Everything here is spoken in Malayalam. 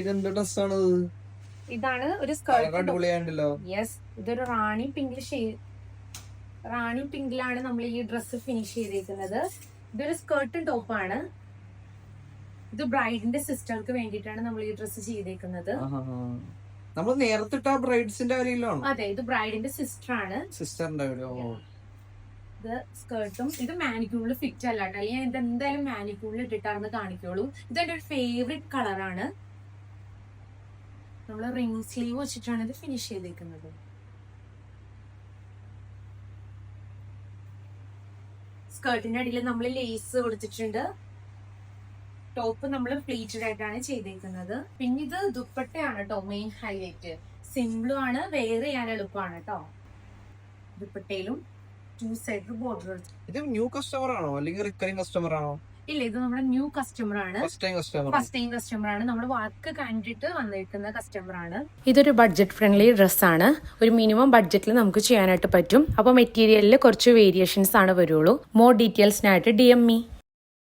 ഇതെന്ത് ഡ്രസ്സാണ്? ഇതാണ് ഒരു സ്കേർട്ട്. അടിപൊളിയാണല്ലോ. യെസ്, ഇതൊരു റാണി പിങ്കിലാണ് നമ്മൾ ഈ ഡ്രസ്സ് ഫിനിഷ് ചെയ്തേക്കുന്നത്. ഇതൊരു സ്കേർട്ടും ടോപ്പാണ്. ഇത് ബ്രൈഡിന്റെ സിസ്റ്റർക്ക് വേണ്ടിയിട്ടാണ് നമ്മൾ ഈ ഡ്രസ്സ് ചെയ്തേക്കുന്നത്. നമ്മൾ നേരത്തെ ബ്രൈഡ്സിന്റെ കാര്യമില്ലാണോ? അതെ, ഇത് ബ്രൈഡിന്റെ സിസ്റ്ററിന്റെ. ഇത് സ്കേർട്ടും. ഇത് മാനിക്യൂളിൽ ഫിറ്റ് അല്ലാട്ടോ, അല്ലെങ്കിൽ ഇത് എന്തായാലും മാനിക്യൂളിൽ ഇട്ടിട്ടാണെന്ന് കാണിക്കുള്ളൂ. ഇതെന്റെ ഒരു ഫേവറേറ്റ് കളറാണ്. നമ്മൾ റിംഗ് സ്ലീവ് വെച്ചിട്ടാണ് ഇത് ഫിനിഷ് ചെയ്തേക്കുന്നത്. സ്കേർട്ടിന്റെ അടിയിൽ നമ്മൾ ലേസ് കൊടുത്തിട്ടുണ്ട്. ടോപ്പ് നമ്മൾ പ്ലീറ്റഡ് ആയിട്ടാണ് ചെയ്തേക്കുന്നത്. പിന്നെ ഇത് ദുപ്പട്ടയാണ് കേട്ടോ മെയിൻ ഹൈലൈറ്റ്. സിമ്പിളും ആണ്, വെയർ ചെയ്യാൻ എളുപ്പമാണ് കേട്ടോ. ദുപ്പട്ടയിലും 2 സൈഡ് ബോർഡർ. ഇത് ന്യൂ കസ്റ്റമർ ആണോ അല്ലെങ്കിൽ റിക്കറിംഗ് കസ്റ്റമർ ആണോ? ഇല്ല, ഇത് നമ്മുടെ ന്യൂ കസ്റ്റമർ ആണ്. ഫസ്റ്റ് ടൈം കസ്റ്റമർ ആണ്. നമ്മൾ വർക്ക് കണ്ടിട്ട് വന്നിരിക്കുന്ന കസ്റ്റമർ ആണ്. ഇതൊരു ബഡ്ജറ്റ് ഫ്രണ്ട്ലി ഡ്രസ്സാണ്. ഒരു മിനിമം ബഡ്ജറ്റിൽ നമുക്ക് ചെയ്യാനായിട്ട് പറ്റും. അപ്പോൾ മെറ്റീരിയലിൽ കുറച്ച് വേരിയേഷൻസ് ആണ് വരുള്ളൂ. മോർ ഡീറ്റെയിൽസിനായിട്ട് DM me.